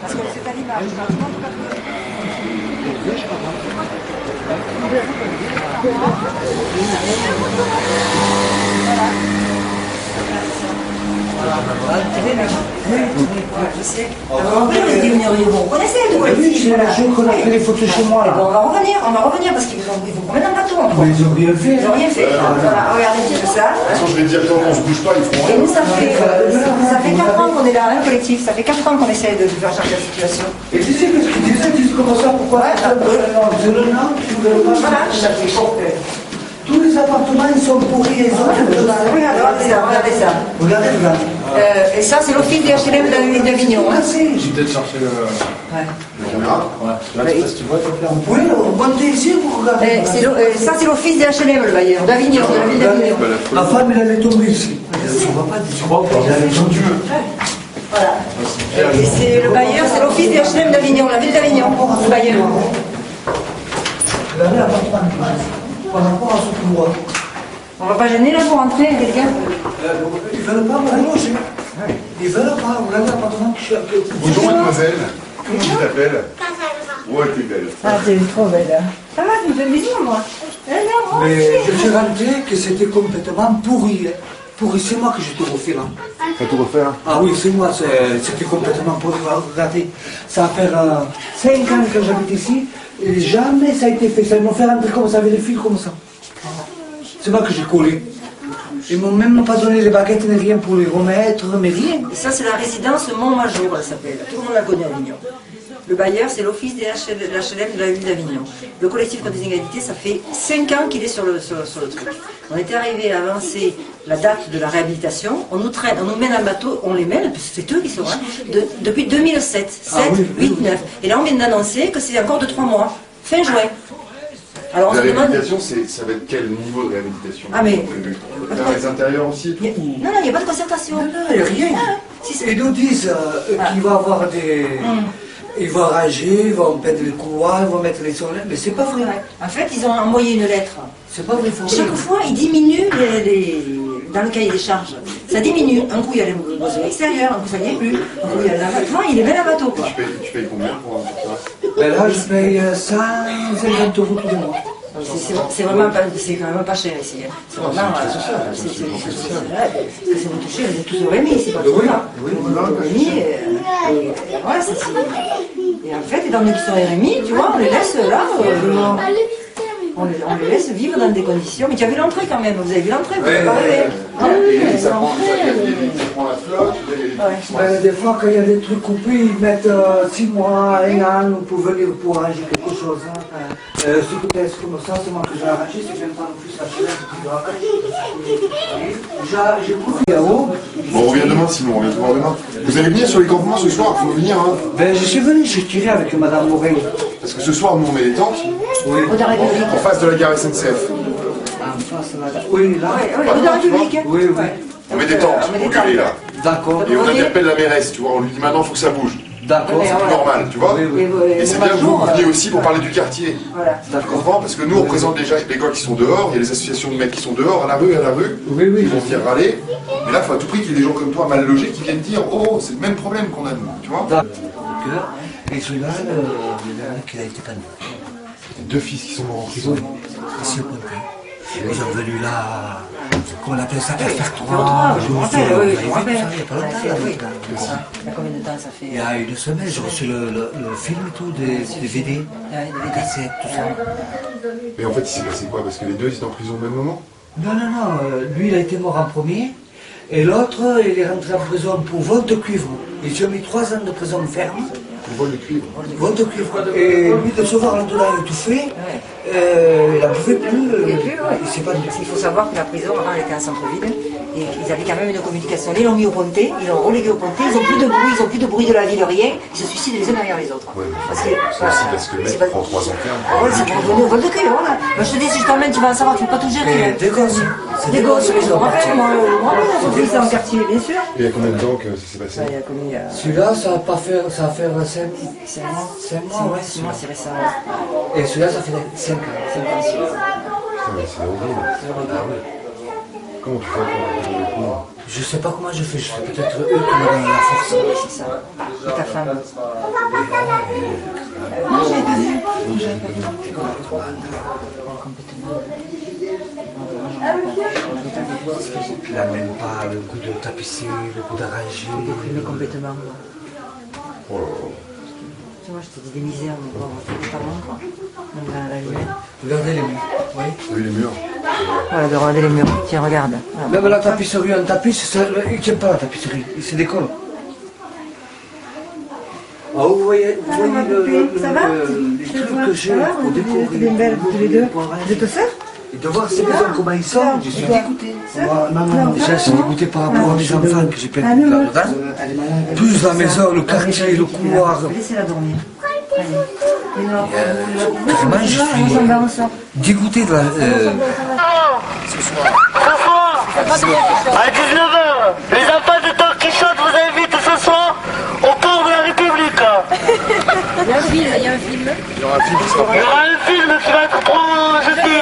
Parce que c'est à l'image. Je sais. Alors, vous connaissez tout. Je connais les photos chez moi. On va revenir parce qu'ils vous promènent en bateau. Mais ils ont rien fait. Ils n'ont rien fait. Voilà, regardez, c'est ça. Je vais dire qu'on ne se bouge pas, ils feront Et rien. nous, ça fait 4 ans qu'on est là, un collectif. Ça fait 4 ans qu'on essaie de faire changer la situation. Et tu sais ce qu'ils disaient? Ils disent comment ça? Pourquoi? Voilà. Tous les appartements, ils sont pourris. Regardez ça. Regardez. Et ça, c'est l'office des HLM d'Avignon. J'ai peut-être cherché le... La caméra. Ouais. Là, je sais pas si tu vois, Vous pouvez monter ici pour regarder. Ça, c'est l'office des HLM, le bailleur, d'Avignon, de la ville d'Avignon. Ma femme, elle allait tomber ici. On va pas dire. Voilà. Et c'est le bailleur, c'est l'office des HLM d'Avignon, la ville d'Avignon, le bailleur. Regardez l'appartement. Par rapport à ce qu'on voit. On va pas gêner là pour rentrer, quelqu'un? Ils veulent pas me loger. Ils veulent pas. Regardez l'appartement qui cherche. Bonjour mademoiselle. Comment tu t'appelles? Ouais, t'es belle. Ah, t'es trop belle. Ça va, tu me fais un bisou, moi? Mais je suis rentré que c'était complètement pourri. Pourri, c'est moi que j'ai tout refait là. T'as tout refait, hein? Ah oui, c'est moi, c'était complètement pourri. Regardez, ça va faire 5 ans que j'habite ici. Et jamais ça a été fait. Ça m'ont fait rentrer comme ça, avec des fils comme ça. C'est moi que j'ai collé. Ils m'ont même pas donné les baguettes ni rien pour les remettre, mais rien. Et ça, c'est la résidence Montmajour, elle s'appelle. Tout le monde la connaît à Avignon. Le bailleur, c'est l'office des HLM de la ville d'Avignon. Le collectif contre les inégalités, ça fait 5 ans qu'il est sur le truc. On était arrivé à avancer la date de la réhabilitation. On nous traîne, on nous mène en bateau, on les mène, c'est eux qui sont là, depuis 2007, 7, 8, 9. Et là, on vient d'annoncer que c'est encore de 3 mois, fin juin. Alors, on La se demande... réhabilitation, ça va être quel niveau de réhabilitation? Ah, mais... Faire les intérieurs aussi? Non, il n'y a pas de concertation. Non, il n'y a rien. Ils nous disent qu'il va y avoir des... Ils vont ranger, ils vont peindre les couloirs, ils vont mettre les solaires, mais c'est pas vrai. En fait, ils ont envoyé une lettre. C'est pas vrai, faut Chaque fois, ils diminuent dans le cahier des charges. Ça diminue. Un coup, il y a les besoins extérieurs, un coup, ça n'y est plus. Un coup, il y a l'abattement, il est bien à bateau, quoi. Tu payes combien pour ça? Ben là, je paye 150 € tous les mois. C'est quand même pas cher ici. C'est vraiment... c'est vous touchez, vous êtes tous au Rémi, c'est pas tout ça. Vous êtes au Rémi, et voilà, c'est... Et en fait, étant donné qu'ils sont RMI, tu vois, on les laisse là... On les laisse vivre dans des conditions. Mais tu as vu l'entrée quand même, vous avez vu l'entrée, vous n'avez pas rêvé. Ça prend la flotte, Des fois, quand il y a des trucs coupés, ils mettent 6 mois, 1 an pour venir pour arranger quelque chose. Ce côté comme ça, c'est moi que j'ai arrangé, c'est même pas non plus ça. J'ai coupé là-haut. Bon, on revient demain, sinon on revient te voir demain. Vous allez venir sur les campements ce soir, il faut venir, hein. Ben, je suis venu, j'ai tiré avec Madame Morin. Parce que ce soir, nous on met les tentes. Oui. En face de la gare SNCF. En face, là. Oui, là. Oui, de la République. Oui, oui. On met des tentes pour gueuler là. D'accord. Et on interpelle la mairesse, tu vois, on lui dit maintenant il faut que ça bouge. D'accord. C'est plus normal, tu vois. Oui, oui. Et c'est bien que vous veniez aussi pour parler du quartier. Voilà. Tu comprends? Parce que nous on représente déjà les gars qui sont dehors, il y a les associations de mecs qui sont dehors, à la rue, Oui, oui. ils vont venir râler. Mais là, il faut à tout prix qu'il y ait des gens comme toi mal logés qui viennent dire oh, c'est le même problème qu'on a nous, tu vois. Et celui-là, il a qu'il a été panné. 2 fils qui sont morts en prison. Ici au Pontet. Ils sont venus là, qu'on appelle ça Réfectoire, réfectoire. je me rappelle, oui, je me rappelle. Il y a pas longtemps, Oui. là. Il y a combien de temps ça fait? Il y a 1 semaine, j'ai reçu le film et tout, des VD, des cassettes, tout ça. Mais en fait, il s'est passé quoi? Parce que les deux ils étaient en prison au même moment? Non, lui il a été mort en premier, et l'autre il est rentré en prison pour vol de cuivre. Ils ont mis 3 ans de prison ferme. Pour vol de cuivre. Vol de cuivre. Et lui de se voir là-dedans étouffé, il n'en pouvait plus. Il s'est pas Il faut savoir que la prison, avant, elle était en centre-ville, et ils avaient quand même une communication. Ils l'ont mis au Pontet, ils l'ont relégué au Pontet, ils n'ont plus de bruit, ils n'ont plus de bruit de la ville, rien. Ils se suicident les uns derrière les autres. Ouais, Parce que, c'est aussi parce que le mec prend 3 ans ferme. Ouais, c'est pour donner au vol de cuivre, voilà. Moi, je te dis, si je t'emmène, tu vas en savoir, tu ne peux pas tout gérer. des gosses. Des gosses, je me rappelle, moi, mon fils est en quartier, bien sûr. Et il y a combien de temps que ça s'est passé? Il y a combien? Celui-là, ça va faire 5 mois. 6 mois, c'est récent. Et celui-là, ça fait 5 ans. 5 ans, 6 mois. mais c'est horrible. Ah oui. Comment tu fais pour récupérer les poumons? Je sais pas comment je fais, je fais peut-être eux qui me donnent la force. C'est ça. Et ta femme. Puis là, même pas le goût de tapisser, le goût d'arranger. Déprimé complètement. Oh là là. Tu vois, je te dis des misères, mon pauvre, c'est pas bon, quoi. Donc, la lumière. Regardez les murs. Oui. Oui, les murs. Voilà, de regarder les murs. Tiens, regarde. Voilà. Même la tapisserie, on tapisse, il ne tient pas la tapisserie, il se décolle. Ah, vous voyez, Ça va, ma poupée? Ça va? les trucs que j'ai au dépôt. Vous êtes bien belles, tous les deux. Vous êtes sœurs? Et de voir ces maisons, comment ils sont, je suis dégoûté. Non, Déjà, je suis dégoûté par rapport à mes enfants que j'ai plein de là-dedans. Plus la maison, le quartier, le couloir. Laissez-la dormir. Vraiment, je suis dégoûté de la... À 19h, les enfants de Don Quichotte vous invitent ce soir au port de la République. Il y aura un film qui sera Il y aura un film qui va être projeté